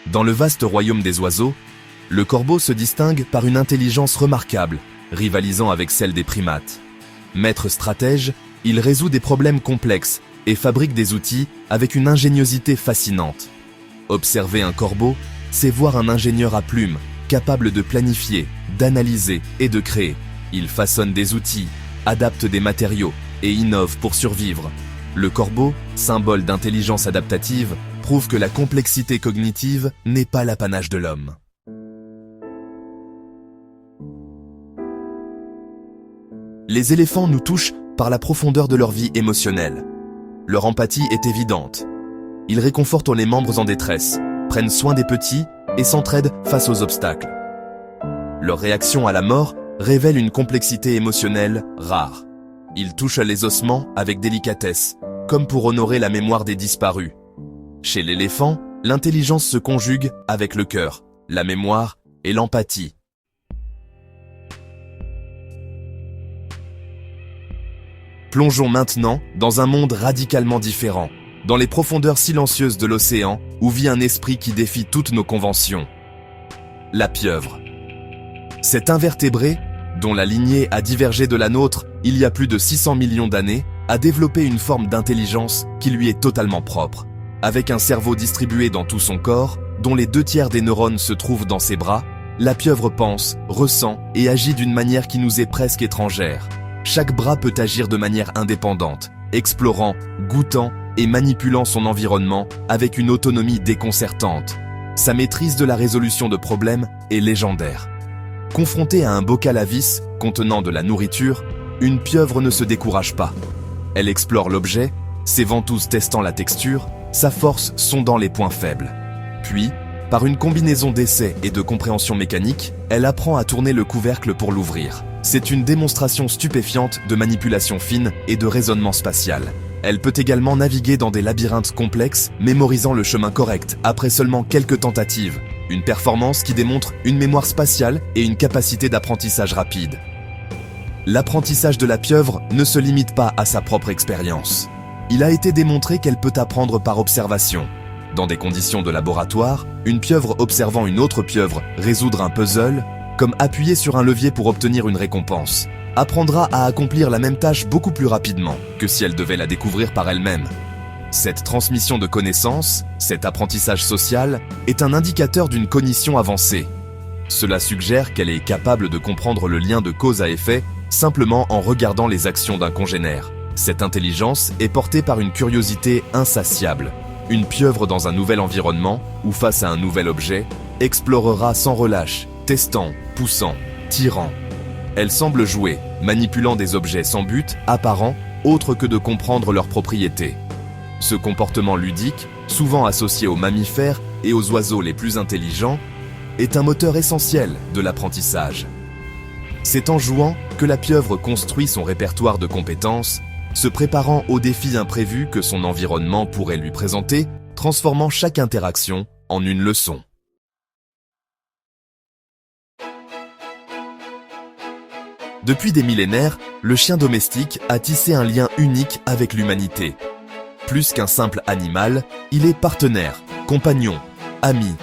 Dans le vaste royaume des oiseaux, le corbeau se distingue par une intelligence remarquable, rivalisant avec celle des primates. Maître stratège, il résout des problèmes complexes et fabrique des outils avec une ingéniosité fascinante. Observer un corbeau, c'est voir un ingénieur à plumes, capable de planifier, d'analyser et de créer. Il façonne des outils, adapte des matériaux et innove pour survivre. Le corbeau, symbole d'intelligence adaptative, prouve que la complexité cognitive n'est pas l'apanage de l'homme. Les éléphants nous touchent par la profondeur de leur vie émotionnelle. Leur empathie est évidente. Ils réconfortent les membres en détresse, prennent soin des petits et s'entraident face aux obstacles. Leur réaction à la mort révèle une complexité émotionnelle rare. Ils touchent les ossements avec délicatesse, comme pour honorer la mémoire des disparus. Chez l'éléphant, l'intelligence se conjugue avec le cœur, la mémoire et l'empathie. Plongeons maintenant dans un monde radicalement différent, dans les profondeurs silencieuses de l'océan où vit un esprit qui défie toutes nos conventions. La pieuvre. Cet invertébré, dont la lignée a divergé de la nôtre il y a plus de 600 millions d'années, a développé une forme d'intelligence qui lui est totalement propre. Avec un cerveau distribué dans tout son corps, dont les 2/3 des neurones se trouvent dans ses bras, la pieuvre pense, ressent et agit d'une manière qui nous est presque étrangère. Chaque bras peut agir de manière indépendante, explorant, goûtant et manipulant son environnement avec une autonomie déconcertante. Sa maîtrise de la résolution de problèmes est légendaire. Confrontée à un bocal à vis contenant de la nourriture, une pieuvre ne se décourage pas. Elle explore l'objet, ses ventouses testant la texture, sa force sondant les points faibles. Puis, par une combinaison d'essais et de compréhension mécanique, elle apprend à tourner le couvercle pour l'ouvrir. C'est une démonstration stupéfiante de manipulation fine et de raisonnement spatial. Elle peut également naviguer dans des labyrinthes complexes, mémorisant le chemin correct après seulement quelques tentatives. Une performance qui démontre une mémoire spatiale et une capacité d'apprentissage rapide. L'apprentissage de la pieuvre ne se limite pas à sa propre expérience. Il a été démontré qu'elle peut apprendre par observation. Dans des conditions de laboratoire, une pieuvre observant une autre pieuvre résoudre un puzzle, comme appuyer sur un levier pour obtenir une récompense, apprendra à accomplir la même tâche beaucoup plus rapidement que si elle devait la découvrir par elle-même. Cette transmission de connaissances, cet apprentissage social, est un indicateur d'une cognition avancée. Cela suggère qu'elle est capable de comprendre le lien de cause à effet simplement en regardant les actions d'un congénère. Cette intelligence est portée par une curiosité insatiable. Une pieuvre dans un nouvel environnement ou face à un nouvel objet explorera sans relâche, testant, poussant, tirant. Elle semble jouer, manipulant des objets sans but apparent autre que de comprendre leurs propriétés. Ce comportement ludique, souvent associé aux mammifères et aux oiseaux les plus intelligents, est un moteur essentiel de l'apprentissage. C'est en jouant que la pieuvre construit son répertoire de compétences, se préparant aux défis imprévus que son environnement pourrait lui présenter, transformant chaque interaction en une leçon. Depuis des millénaires, le chien domestique a tissé un lien unique avec l'humanité. Plus qu'un simple animal, il est partenaire, compagnon, ami.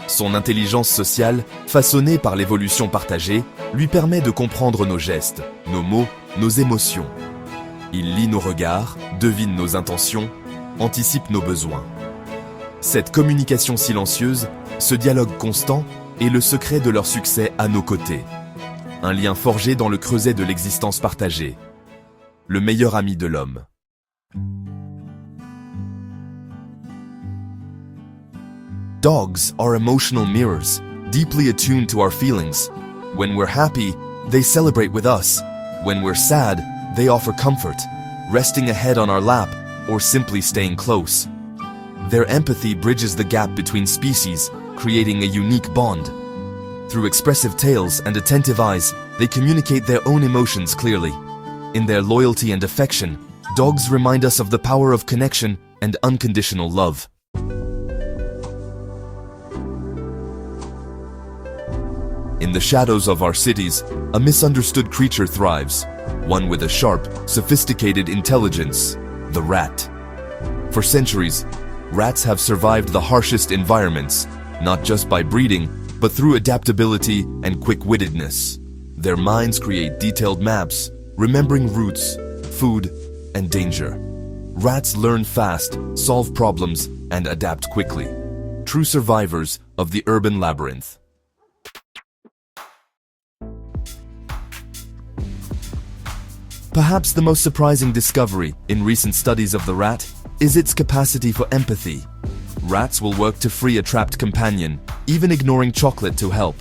Son intelligence sociale, façonnée par l'évolution partagée, lui permet de comprendre nos gestes, nos mots, nos émotions. Il lit nos regards, devine nos intentions, anticipe nos besoins. Cette communication silencieuse, ce dialogue constant, est le secret de leur succès à nos côtés. Un lien forgé dans le creuset de l'existence partagée. Le meilleur ami de l'homme. Dogs are emotional mirrors, deeply attuned to our feelings. When we're happy, they celebrate with us. When we're sad, they offer comfort, resting a head on our lap or simply staying close. Their empathy bridges the gap between species, creating a unique bond. Through expressive tails and attentive eyes, they communicate their own emotions clearly. In their loyalty and affection, dogs remind us of the power of connection and unconditional love. In the shadows of our cities, a misunderstood creature thrives, one with a sharp, sophisticated intelligence, the rat. For centuries, rats have survived the harshest environments, not just by breeding, but through adaptability and quick-wittedness. Their minds create detailed maps, remembering routes, food, and danger. Rats learn fast, solve problems, and adapt quickly. True survivors of the urban labyrinth. Perhaps the most surprising discovery in recent studies of the rat is its capacity for empathy. Rats will work to free a trapped companion, even ignoring chocolate to help.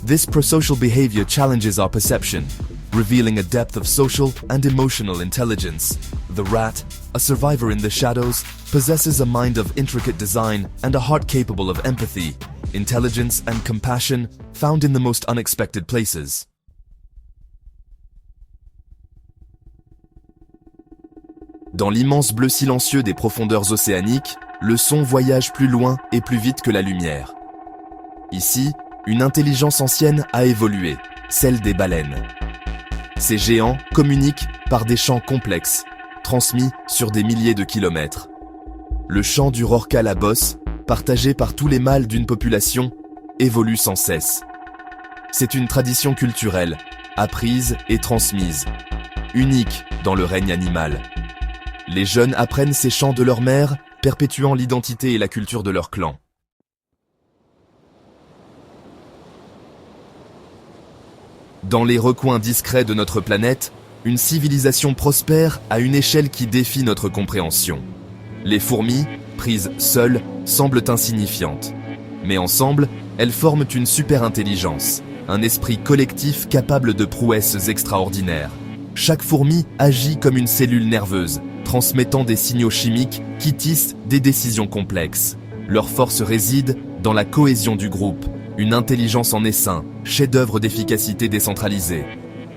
This prosocial behavior challenges our perception, revealing a depth of social and emotional intelligence. The rat, a survivor in the shadows, possesses a mind of intricate design and a heart capable of empathy, intelligence and compassion found in the most unexpected places. Dans l'immense bleu silencieux des profondeurs océaniques, le son voyage plus loin et plus vite que la lumière. Ici, une intelligence ancienne a évolué, celle des baleines. Ces géants communiquent par des chants complexes, transmis sur des milliers de kilomètres. Le chant du rorqual à la bosse, partagé par tous les mâles d'une population, évolue sans cesse. C'est une tradition culturelle, apprise et transmise, unique dans le règne animal. Les jeunes apprennent ces chants de leur mère, perpétuant l'identité et la culture de leur clan. Dans les recoins discrets de notre planète, une civilisation prospère à une échelle qui défie notre compréhension. Les fourmis, prises seules, semblent insignifiantes. Mais ensemble, elles forment une super-intelligence, un esprit collectif capable de prouesses extraordinaires. Chaque fourmi agit comme une cellule nerveuse, transmettant des signaux chimiques qui tissent des décisions complexes. Leur force réside dans la cohésion du groupe, une intelligence en essaim, chef-d'œuvre d'efficacité décentralisée.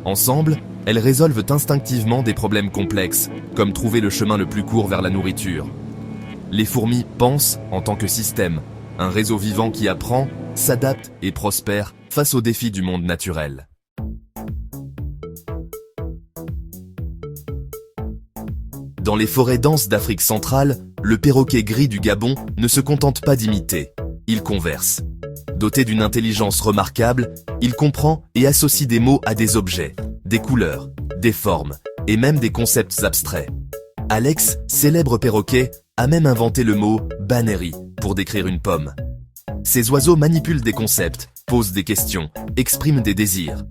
Ensemble, elles résolvent instinctivement des problèmes complexes, comme trouver le chemin le plus court vers la nourriture. Les fourmis pensent en tant que système, un réseau vivant qui apprend, s'adapte et prospère face aux défis du monde naturel. Dans les forêts denses d'Afrique centrale, le perroquet gris du Gabon ne se contente pas d'imiter, il converse. Doté d'une intelligence remarquable, il comprend et associe des mots à des objets, des couleurs, des formes et même des concepts abstraits. Alex, célèbre perroquet, a même inventé le mot « bannerie » pour décrire une pomme. Ces oiseaux manipulent des concepts, posent des questions, expriment des désirs.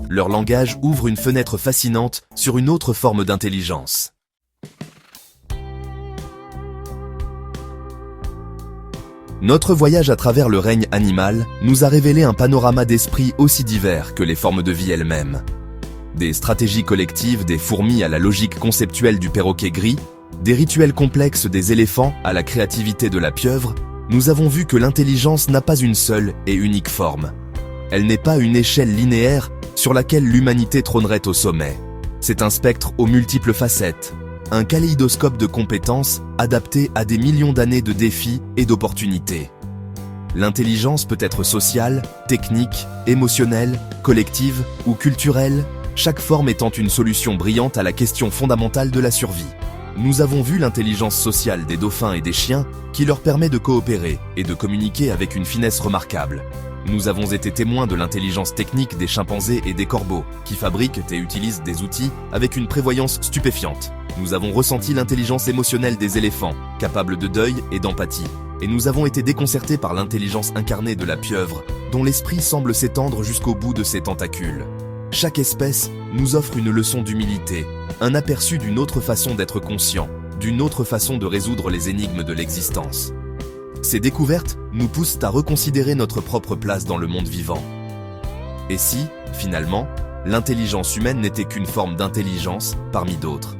Leur langage ouvre une fenêtre fascinante sur une autre forme d'intelligence. Notre voyage à travers le règne animal nous a révélé un panorama d'esprit aussi divers que les formes de vie elles-mêmes. Des stratégies collectives des fourmis à la logique conceptuelle du perroquet gris, des rituels complexes des éléphants à la créativité de la pieuvre, nous avons vu que l'intelligence n'a pas une seule et unique forme. Elle n'est pas une échelle linéaire sur laquelle l'humanité trônerait au sommet. C'est un spectre aux multiples facettes, un kaléidoscope de compétences adapté à des millions d'années de défis et d'opportunités. L'intelligence peut être sociale, technique, émotionnelle, collective ou culturelle, chaque forme étant une solution brillante à la question fondamentale de la survie. Nous avons vu l'intelligence sociale des dauphins et des chiens qui leur permet de coopérer et de communiquer avec une finesse remarquable. Nous avons été témoins de l'intelligence technique des chimpanzés et des corbeaux, qui fabriquent et utilisent des outils avec une prévoyance stupéfiante. Nous avons ressenti l'intelligence émotionnelle des éléphants, capables de deuil et d'empathie. Et nous avons été déconcertés par l'intelligence incarnée de la pieuvre, dont l'esprit semble s'étendre jusqu'au bout de ses tentacules. Chaque espèce nous offre une leçon d'humilité, un aperçu d'une autre façon d'être conscient, d'une autre façon de résoudre les énigmes de l'existence. Ces découvertes nous poussent à reconsidérer notre propre place dans le monde vivant. Et si, finalement, l'intelligence humaine n'était qu'une forme d'intelligence parmi d'autres?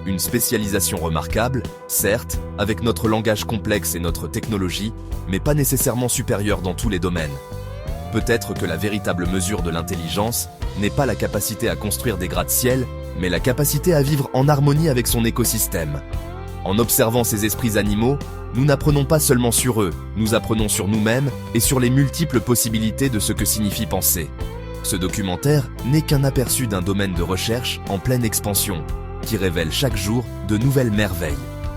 Une spécialisation remarquable, certes, avec notre langage complexe et notre technologie, mais pas nécessairement supérieure dans tous les domaines. Peut-être que la véritable mesure de l'intelligence n'est pas la capacité à construire des gratte-ciel, mais la capacité à vivre en harmonie avec son écosystème. En observant ces esprits animaux, nous n'apprenons pas seulement sur eux, nous apprenons sur nous-mêmes et sur les multiples possibilités de ce que signifie penser. Ce documentaire n'est qu'un aperçu d'un domaine de recherche en pleine expansion, qui révèle chaque jour de nouvelles merveilles.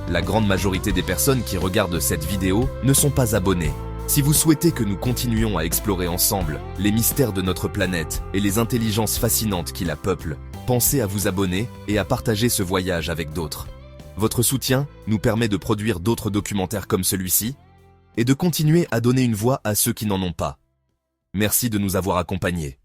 La grande majorité des personnes qui regardent cette vidéo ne sont pas abonnées. Si vous souhaitez que nous continuions à explorer ensemble les mystères de notre planète et les intelligences fascinantes qui la peuplent, pensez à vous abonner et à partager ce voyage avec d'autres. Votre soutien nous permet de produire d'autres documentaires comme celui-ci et de continuer à donner une voix à ceux qui n'en ont pas. Merci de nous avoir accompagnés.